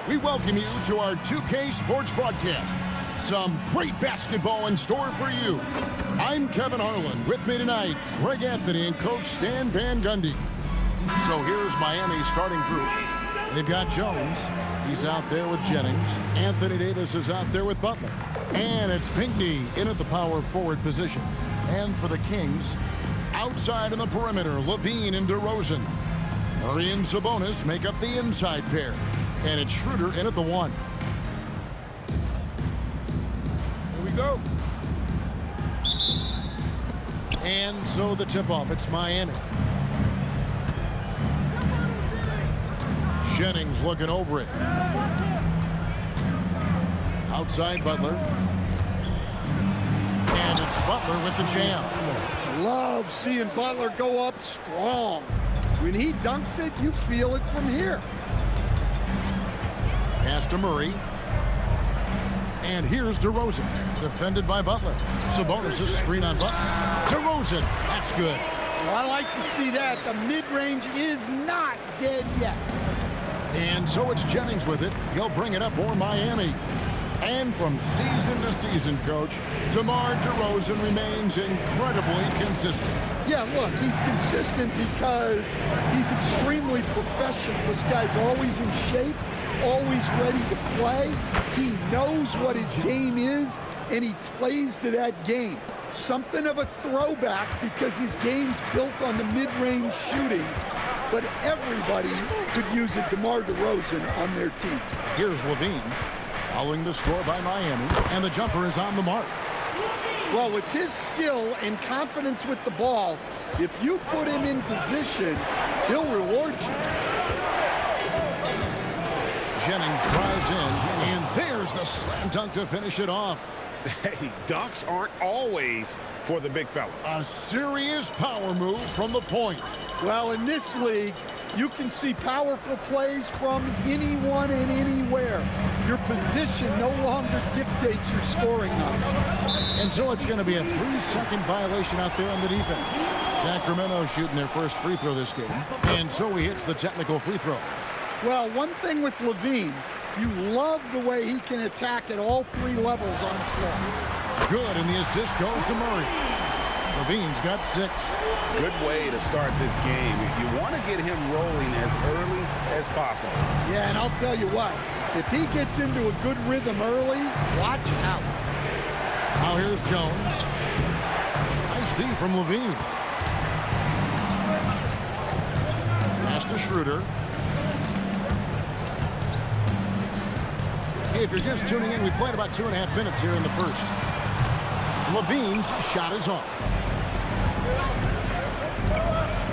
We welcome you to our 2K Sports broadcast. Some great basketball in store for you. I'm Kevin Harlan. With me tonight, Greg Anthony and Coach Stan Van Gundy. So here's Miami's starting group. They've got Jones. He's out there with Jennings. Anthony Davis is out there with Butler. And it's Pinckney in at the power forward position. And for the Kings, outside on the perimeter, Levine and DeRozan. Murray and Sabonis make up the inside pair. And it's Schroeder in at the 1. Here we go. And so the tip-off, it's Miami. Jennings looking over it. Outside Butler. And it's Butler with the jam. Love seeing Butler go up strong. When he dunks it, you feel it from here. Pass to Murray. And here's DeRozan, defended by Butler. Sabonis' screen on Butler. DeRozan, that's good. Well, I like to see that. The mid-range is not dead yet. And so it's Jennings with it. He'll bring it up for Miami. And from season to season, Coach, DeMar DeRozan remains incredibly consistent. Yeah, look, he's consistent because he's extremely professional. This guy's always in shape, always ready to play. He knows what his game is, and he plays to that game. Something of a throwback because his game's built on the mid-range shooting, but everybody could use a DeMar DeRozan on their team. Here's Levine, following the score by Miami, and the jumper is on the mark. Well, with his skill and confidence with the ball, if you put him in position, he'll reward you. Jennings drives in, and there's the slam dunk to finish it off. Hey, dunks aren't always for the big fellas. A serious power move from the point. Well, in this league, you can see powerful plays from anyone and anywhere. Your position no longer dictates your scoring number. And so it's going to be a 3-second violation out there on the defense. Sacramento shooting their first free throw this game. And so he hits the technical free throw. Well, one thing with Levine, you love the way he can attack at all 3 levels on the floor. Good, and the assist goes to Murray. Levine's got 6. Good way to start this game. You want to get him rolling as early as possible. Yeah, and I'll tell you what, if he gets into a good rhythm early, watch out. Now here's Jones. Nice D from Levine. Pass to Schroeder. Hey, if you're just tuning in, we played about 2.5 minutes here in the first. Levine's shot is off.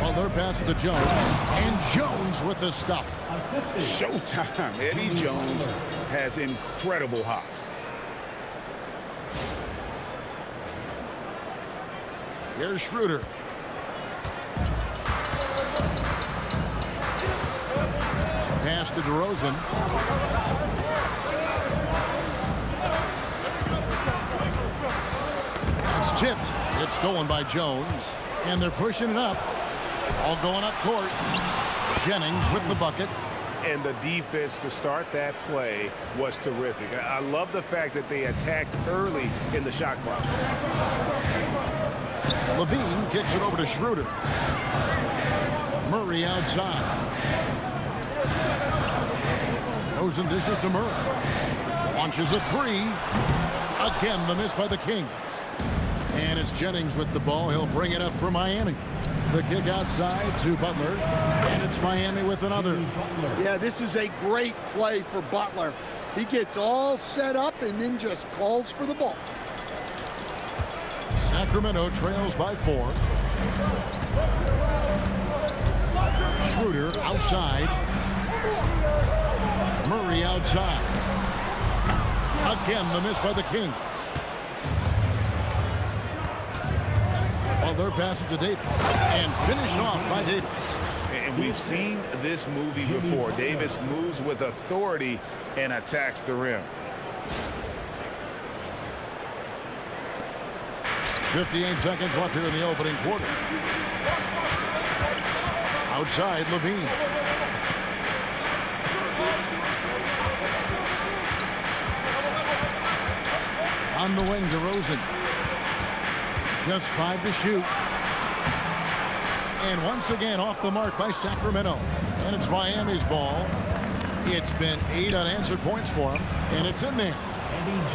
Well, their pass to Jones. And Jones with the stuff. Showtime. Eddie Jones has incredible hops. Here's Schroeder. Pass to DeRozan. It's tipped. It's stolen by Jones. And they're pushing it up. All going up court. Jennings with the bucket. And the defense to start that play was terrific. I love the fact that they attacked early in the shot clock. Levine kicks it over to Schroeder. Murray outside. Rosen dishes to Murray. Launches a 3. Again, the miss by the Kings. And it's Jennings with the ball. He'll bring it up for Miami. The kick outside to Butler. And it's Miami with another. Yeah, this is a great play for Butler. He gets all set up and then just calls for the ball. Sacramento trails by 4. Schroeder outside. Murray outside. Again, the miss by the Kings. Well, their pass it to Davis. And finished off by Davis. And we've seen this movie before. Davis moves with authority and attacks the rim. 58 seconds left here in the opening quarter. Outside, Levine. On the wing, DeRozan. Just 5 to shoot. And once again off the mark by Sacramento. And it's Miami's ball. It's been 8 unanswered points for him, and it's in there.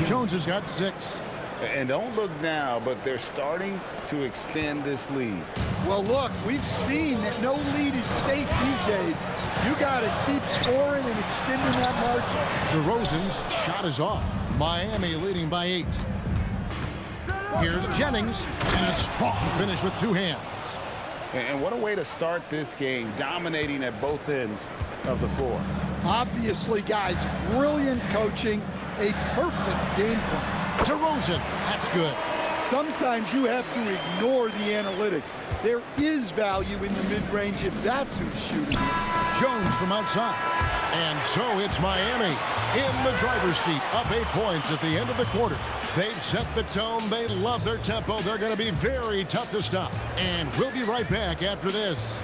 Jones has got 6. And don't look now, but they're starting to extend this lead. Well, look, we've seen that no lead is safe these days. You got to keep scoring and extending that margin. DeRozan's shot is off. Miami leading by 8. Here's Jennings, and a strong finish with 2 hands. And what a way to start this game, dominating at both ends of the floor. Obviously, guys, brilliant coaching, a perfect game plan. DeRozan, that's good. Sometimes you have to ignore the analytics. There is value in the mid-range if that's who's shooting. Jones from outside. And so it's Miami in the driver's seat, up 8 points at the end of the quarter. They've set the tone. They love their tempo. They're going to be very tough to stop. And we'll be right back after this.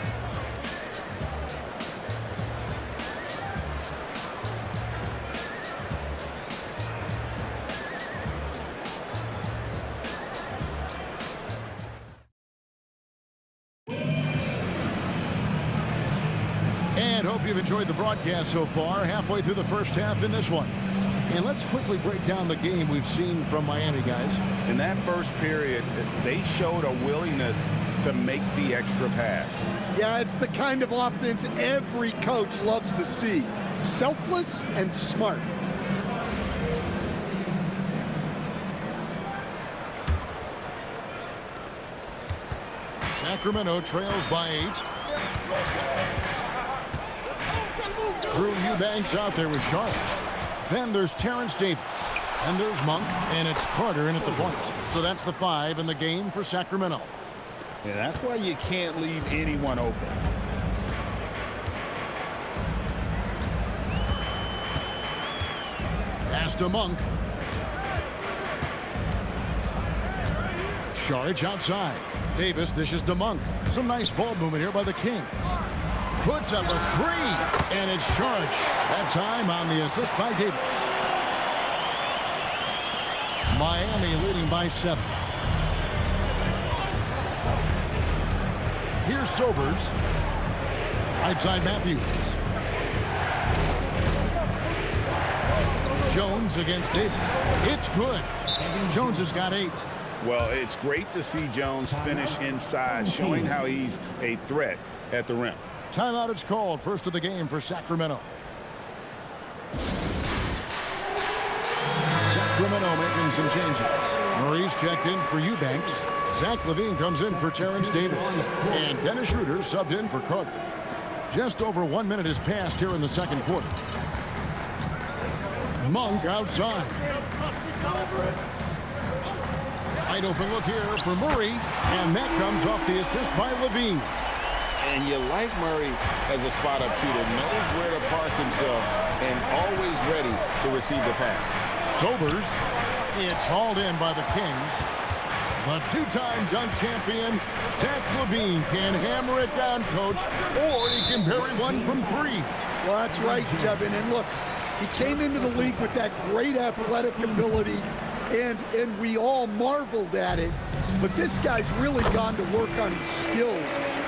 And hope you've enjoyed the broadcast so far. Halfway through the first half in this one. And let's quickly break down the game we've seen from Miami, guys. In that first period, they showed a willingness to make the extra pass. Yeah, it's the kind of offense every coach loves to see. Selfless and smart. Sacramento trails by 8. Drew Eubanks out there with Sharp. Then there's Terrence Davis. And there's Monk. And it's Carter in at the point. So that's the 5 in the game for Sacramento. Yeah, that's why you can't leave anyone open. Pass to Monk. Charge outside. Davis dishes to Monk. Some nice ball movement here by the Kings. Puts up a 3, and it's Charge. That time on the assist by Davis. Miami leading by 7. Here's Sobers. Right side Matthews. Jones against Davis. It's good. Jones has got 8. Well, it's great to see Jones finish inside, showing how he's a threat at the rim. Timeout is called. First of the game for Sacramento. Sacramento making some changes. Murray's checked in for Eubanks. Zach LaVine comes in for Terrence Davis. And Dennis Schroeder subbed in for Carter. Just over 1 minute has passed here in the second quarter. Monk outside. Wide open look here for Murray. And that comes off the assist by LaVine. And you like Murray as a spot-up shooter, knows where to park himself, and always ready to receive the pass. Sobers. It's hauled in by the Kings. The 2-time dunk champion, Zach LaVine, can hammer it down, coach, or he can bury one from 3. Well, that's right, Kevin. And look, he came into the league with that great athletic ability, and we all marveled at it. But this guy's really gone to work on his skills.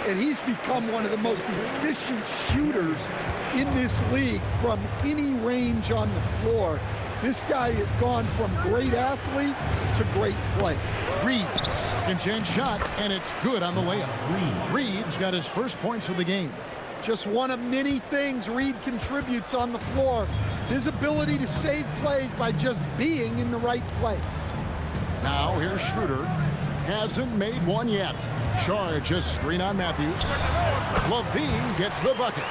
And he's become one of the most efficient shooters in this league from any range on the floor. This guy has gone from great athlete to great play. Reed, second chance shot, and it's good on the layup. Reed's got his first points of the game. Just one of many things Reed contributes on the floor. His ability to save plays by just being in the right place. Now here's Schroeder. Hasn't made one yet. Charge a screen on Matthews. LaVine gets the bucket.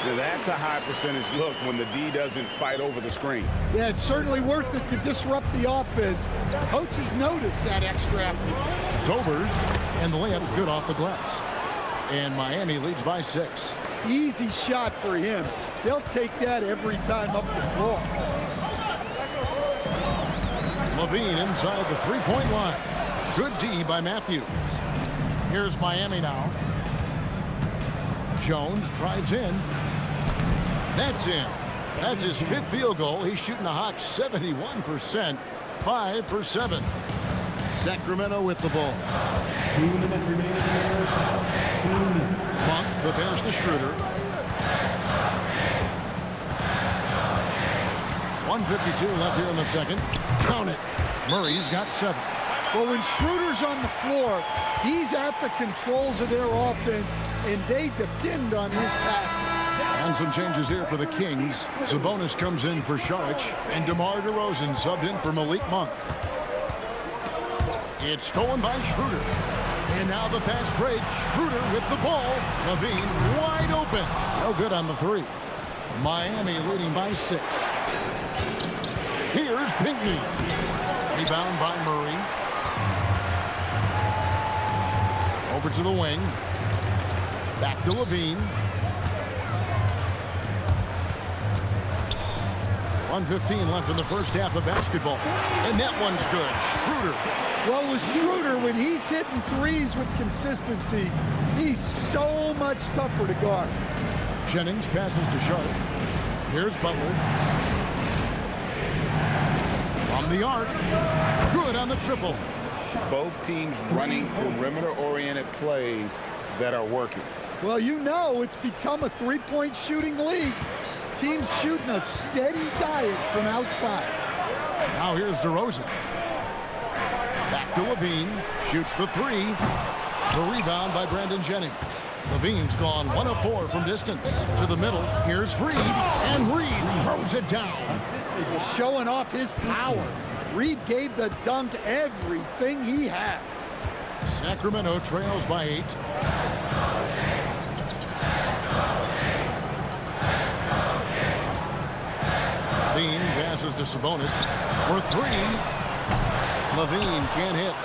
Yeah, that's a high percentage look when the D doesn't fight over the screen. Yeah, it's certainly worth it to disrupt the offense. Coaches notice that extra effort. Sobers, and the layup's good off the glass. And Miami leads by 6. Easy shot for him. They'll take that every time up the floor. LaVine inside the 3-point line. Good D by Matthews. Here's Miami now. Jones drives in. That's in. That's his 5th field goal. He's shooting a hot 71%. 5 for 7. Sacramento with the ball. 2 minutes remaining in the first half. 2 minutes. Monk prepares the Schroeder. 1:52 left here in the second. Count it. Murray's got 7. Well, when Schroeder's on the floor, he's at the controls of their offense, and they depend on his passing. And some changes here for the Kings. Sabonis comes in for Saric, and DeMar DeRozan subbed in for Malik Monk. It's stolen by Schroeder. And now the fast break. Schroeder with the ball. Levine wide open. No good on the 3. Miami leading by 6. Here's Pinckney. Rebound by Murray. Over to the wing. Back to Levine. 1:15 left in the first half of basketball. And that one's good. Schroeder. Well, with Schroeder, when he's hitting threes with consistency, he's so much tougher to guard. Jennings passes to Sharp. Here's Butler. From the arc. Good on the triple. Both teams running perimeter-oriented plays that are working. Well, you know it's become a three-point shooting league. Teams shooting a steady diet from outside. Now here's DeRozan. Back to Levine. Shoots the 3. The rebound by Brandon Jennings. Levine's gone 1 of 4 from distance. To the middle. Here's Reed. And Reed throws it down. Showing off his power. Reed gave the dunk everything he had. Sacramento trails by 8. Levine passes to Sabonis for 3. Levine can't hit.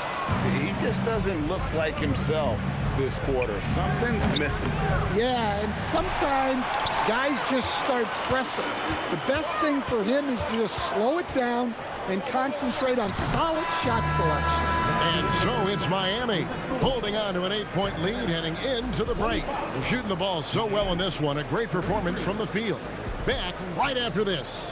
He just doesn't look like himself this quarter. Something's missing. Yeah, and sometimes guys just start pressing. The best thing for him is to just slow it down and concentrate on solid shot selection. And so it's Miami holding on to an 8-point lead heading into the break. They're shooting the ball so well in this one. A great performance from the field. Back right after this.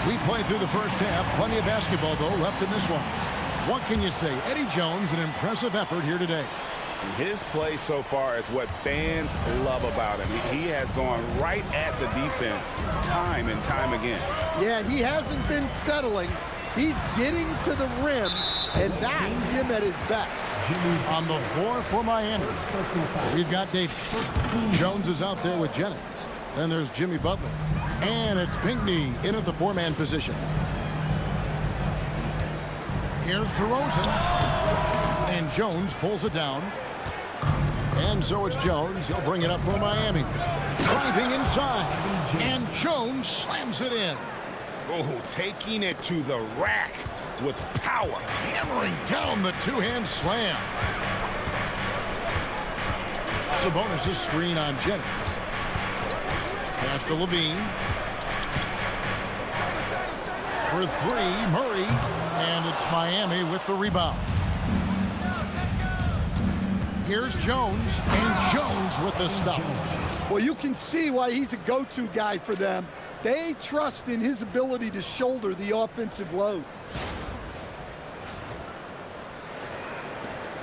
We played through the first half. Plenty of basketball, though, left in this one. What can you say? Eddie Jones, an impressive effort here today. His play so far is what fans love about him. He has gone right at the defense time and time again. Yeah, he hasn't been settling. He's getting to the rim, and that's him at his best. On the floor for Miami, we've got Davis. Jones is out there with Jennings. Then there's Jimmy Butler. And it's Pinckney in at the 4-man position. Here's DeRozan. And Jones pulls it down. And so it's Jones. He'll bring it up for Miami. Driving inside. And Jones slams it in. Oh, taking it to the rack with power. Hammering down the two-hand slam. Sabonis' screen on Jennings. Pass to Levine. For 3, Murray. And it's Miami with the rebound. Here's Jones. And Jones with the stuff. Well, you can see why he's a go-to guy for them. They trust in his ability to shoulder the offensive load.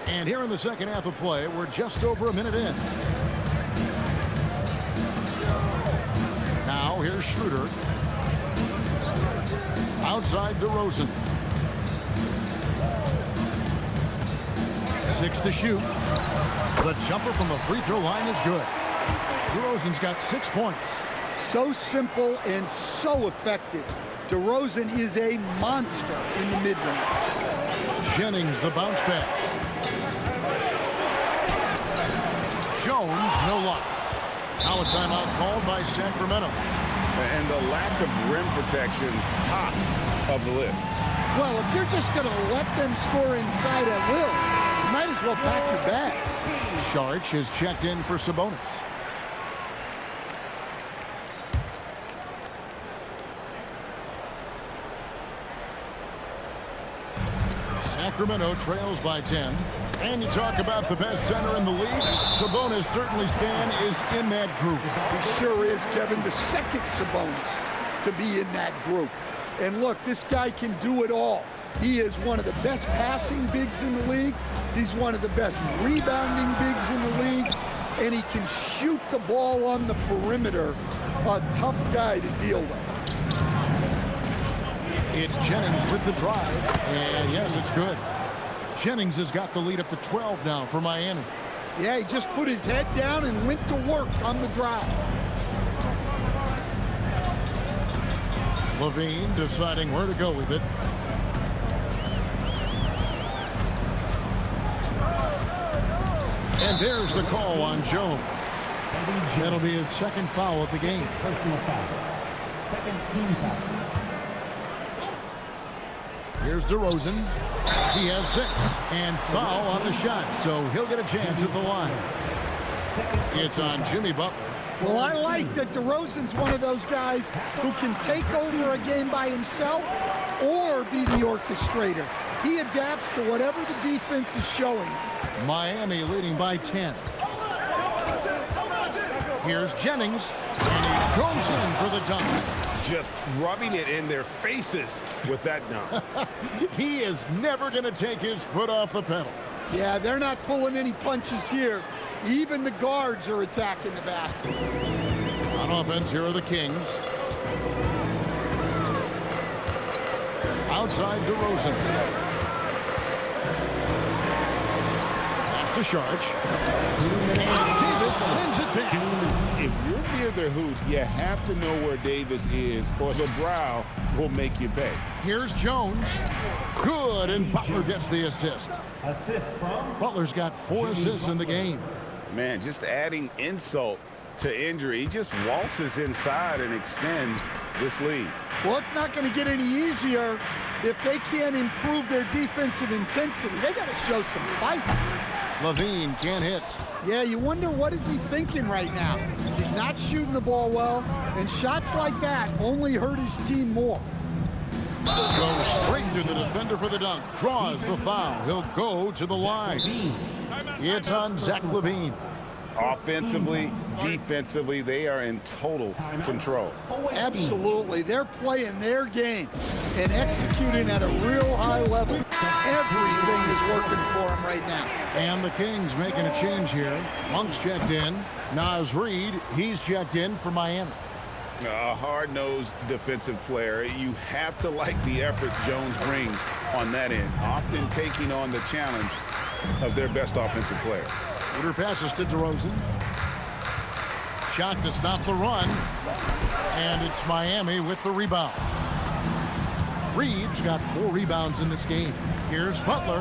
And here in the second half of play, we're just over a minute in. Now here's Schroeder. Outside DeRozan. 6 to shoot. The jumper from the free throw line is good. DeRozan's got 6 points. So simple and so effective. DeRozan is a monster in the mid-range. Jennings, the bounce pass. Jones, no luck. Now a timeout called by Sacramento. And the lack of rim protection, top of the list. Well, if you're just going to let them score inside at will, you might as well pack your bags. Sharch is checked in for Sabonis. Sacramento trails by 10. And you talk about the best center in the league. Sabonis certainly, Stan, is in that group. He sure is, Kevin, the second Sabonis to be in that group. And look, this guy can do it all. He is one of the best passing bigs in the league. He's one of the best rebounding bigs in the league. And he can shoot the ball on the perimeter. A tough guy to deal with. It's Jennings with the drive. And yes, it's good. Jennings has got the lead up to 12 now for Miami. Yeah, he just put his head down and went to work on the drive. Levine deciding where to go with it. And there's the call on Jones. That'll be his second foul of the game. Personal foul. Second team foul. Here's DeRozan. He has 6. And foul on the shot, so he'll get a chance at the line. It's on Jimmy Butler. Well, I like that DeRozan's one of those guys who can take over a game by himself or be the orchestrator. He adapts to whatever the defense is showing. Miami leading by 10. Here's Jennings, and he goes in for the dunk. Just rubbing it in their faces with that dunk. He is never going to take his foot off the pedal. Yeah, they're not pulling any punches here. Even the guards are attacking the basket. On offense, here are the Kings. Outside DeRozan. Pass to Sharch. And Davis sends it back. If you're near the hoop, you have to know where Davis is, or the brow will make you pay. Here's Jones. Good, and Butler gets the assist. Assist from Butler's got 4 assists in the game. Man, just adding insult to injury. He just waltzes inside and extends this lead. Well, it's not going to get any easier if they can't improve their defensive intensity. They got to show some fight. Levine can't hit. Yeah, you wonder what is he thinking right now. He's not shooting the ball well, and shots like that only hurt his team more. Goes straight to the defender for the dunk. Draws the foul. He'll go to the line. It's on Zach LaVine. Offensively, defensively, they are in total control. Absolutely. They're playing their game and executing at a real high level. Everything is working for them right now. And the Kings making a change here. Monk's checked in. Naz Reid, he's checked in for Miami. A hard-nosed defensive player. You have to like the effort Jones brings on that end, often taking on the challenge of their best offensive player. Shooter passes to DeRozan. Shot to stop the run. And it's Miami with the rebound. Reed's got 4 rebounds in this game. Here's Butler.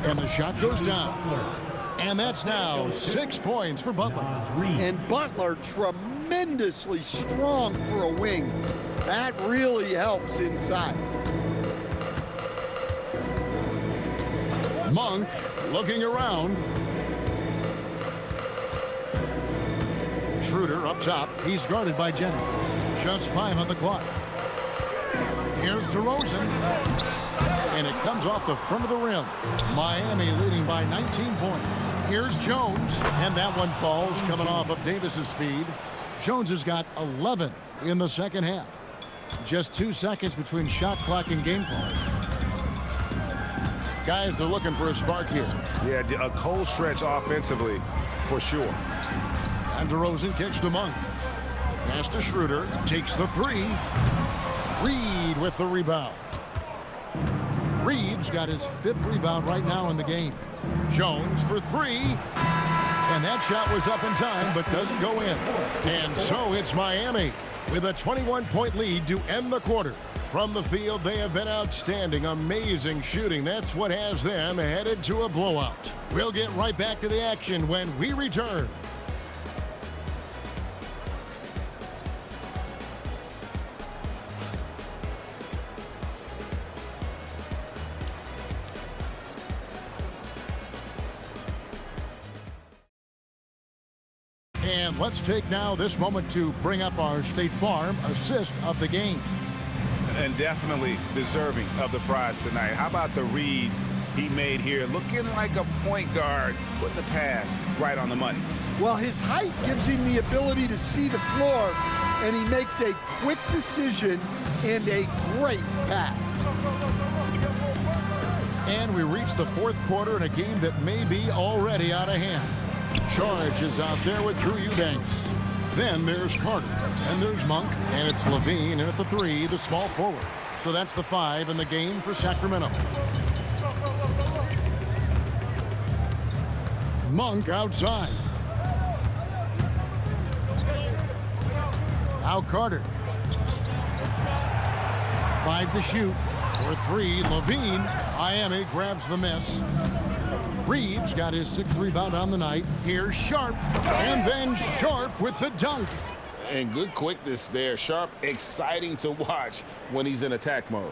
And the shot goes down. And that's now 6 points for Butler. And Butler tremendously strong for a wing. That really helps inside. Monk looking around. Schroeder up top. He's guarded by Jennings. Just 5 on the clock. Here's DeRozan. And it comes off the front of the rim. Miami leading by 19 points. Here's Jones. And that one falls coming off of Davis's feed. Jones has got 11 in the second half. Just 2 seconds between shot clock and game clock. Guys are looking for a spark here. Yeah, a cold stretch offensively for sure. And DeRozan kicks to Monk. Pass to Schroeder. Takes the 3. Reed with the rebound. Reed's got his 5th rebound right now in the game. Jones for 3. And that shot was up in time, but doesn't go in. And so it's Miami with a 21-point lead to end the quarter. From the field, they have been outstanding, amazing shooting. That's what has them headed to a blowout. We'll get right back to the action when we return. And let's take now this moment to bring up our State Farm assist of the game. And definitely deserving of the prize tonight. How about the read he made here? Looking like a point guard, putting the pass right on the money. Well, his height gives him the ability to see the floor, and he makes a quick decision and a great pass. And we reach the 4th quarter in a game that may be already out of hand. Charge is out there with Drew Eubanks. Then there's Carter, and there's Monk, and it's Levine, and at the 3, the small forward. So that's the 5 in the game for Sacramento. Monk outside. Now Carter. 5 to shoot. For 3, Levine. Miami grabs the miss. Reeves got his 6th rebound on the night. Here's Sharp, and then Sharp with the dunk. And good quickness there. Sharp, exciting to watch when he's in attack mode.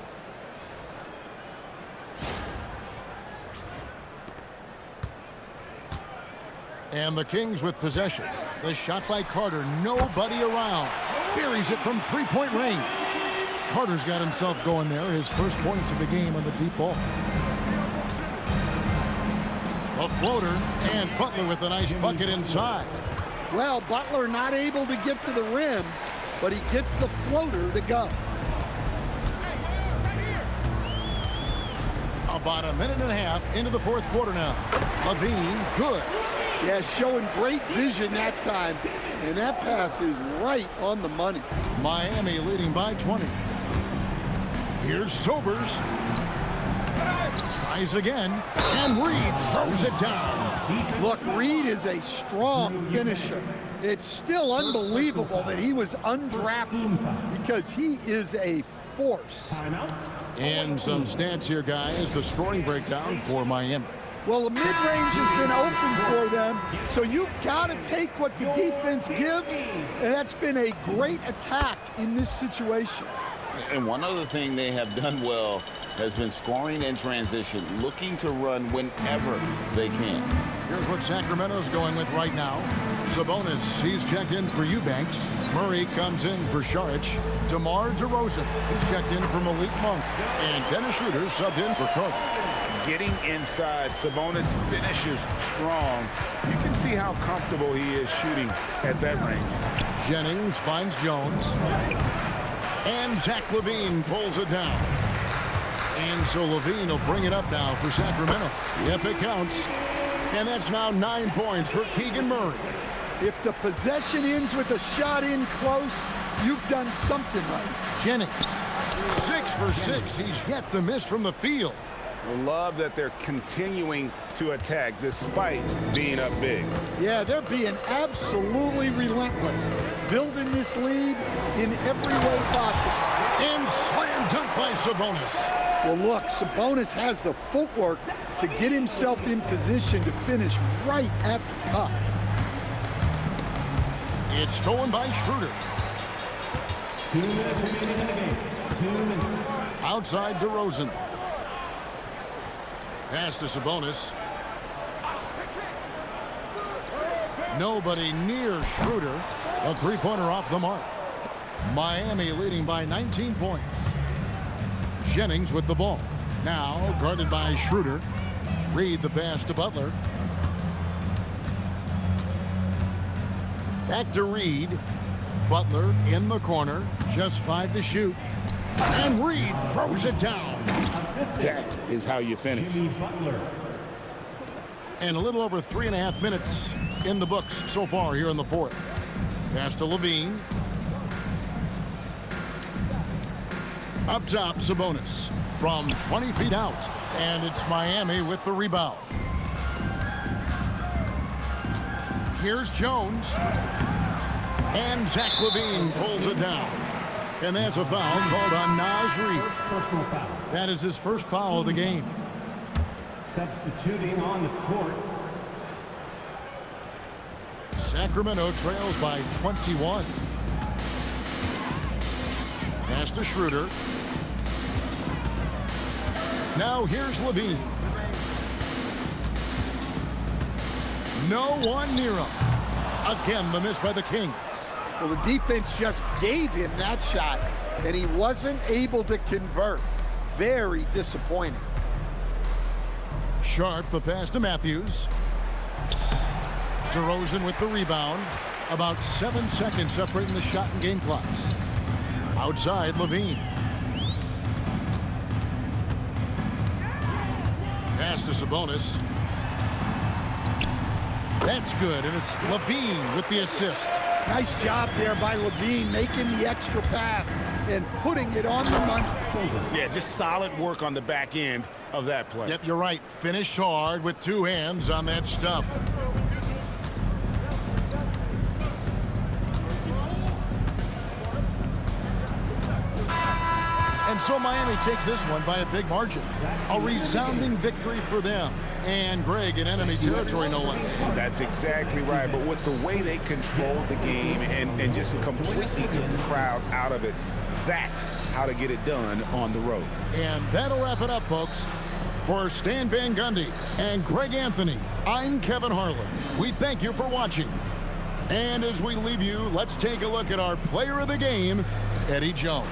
And the Kings with possession. The shot by Carter, nobody around. Buries it from 3-point range. Carter's got himself going there, his first points of the game on the deep ball. A floater, and Butler with a nice bucket inside. Well, Butler not able to get to the rim, but he gets the floater to go. About a minute and a half into the 4th quarter now. Levine, good. Yeah, showing great vision that time, and that pass is right on the money. Miami leading by 20. Here's Sobers. Tries again, and Reed throws it down. Look, Reed is a strong finisher. It's still unbelievable that he was undrafted because he is a force. And some stats here, guys. The scoring breakdown for Miami. Well, the mid-range has been open for them, so you've got to take what the defense gives, and that's been a great attack in this situation. And one other thing they have done well has been scoring in transition, looking to run whenever they can. Here's what Sacramento's going with right now. Sabonis, he's checked in for Eubanks. Murray comes in for Saric. DeMar DeRozan is checked in for Malik Monk. And Dennis Schroeder subbed in for Carter. Getting inside, Sabonis finishes strong. You can see how comfortable he is shooting at that range. Jennings finds Jones. And Zach LaVine pulls it down. And so LaVine will bring it up now for Sacramento. Yep, it counts. And that's now 9 points for Keegan Murray. If the possession ends with a shot in close, you've done something right. Jennings, 6 for 6. He's yet to miss from the field. I love that they're continuing to attack despite being up big. Yeah, they're being absolutely relentless, building this lead in every way possible. And slam dunk by Sabonis. Well, look, Sabonis has the footwork to get himself in position to finish right at the cup. It's stolen by Schroeder. 2 minutes remaining in the game. 2 minutes. Outside DeRozan. Pass to Sabonis. Nobody near Schroeder. A three-pointer off the mark. Miami leading by 19 points. Jennings with the ball. Now guarded by Schroeder. Reed the pass to Butler. Back to Reed. Butler in the corner. Just 5 to shoot. And Reed throws it down. That is how you finish. Jimmy Butler. And a little over 3.5 minutes in the books so far here in the 4th. Pass to Levine. Up top, Sabonis from 20 feet out. And it's Miami with the rebound. Here's Jones. And Zach LaVine pulls it down. And that's a foul called on Naz Reid. Personal foul. That is his first foul of the game. Substituting on the court. Sacramento trails by 21. Pass to Schroeder. Now here's LaVine. No one near him. Again, the miss by the Kings. Well, the defense just gave him that shot, and he wasn't able to convert. Very disappointing. Sharp, the pass to Matthews. DeRozan with the rebound. About 7 seconds separating the shot and game clocks. Outside, LaVine. Pass to Sabonis. That's good, and it's LaVine with the assist. Nice job there by LaVine, making the extra pass and putting it on the money. Yeah, just solid work on the back end of that play. Yep, you're right. Finished hard with 2 hands on that stuff. And so Miami takes this one by a big margin. A resounding victory for them. And Greg in enemy territory, no less. That's exactly right. But with the way they controlled the game and just completely took the crowd out of it, that's how to get it done on the road. And that'll wrap it up, folks. For Stan Van Gundy and Greg Anthony, I'm Kevin Harlan. We thank you for watching. And as we leave you, let's take a look at our player of the game, Eddie Jones.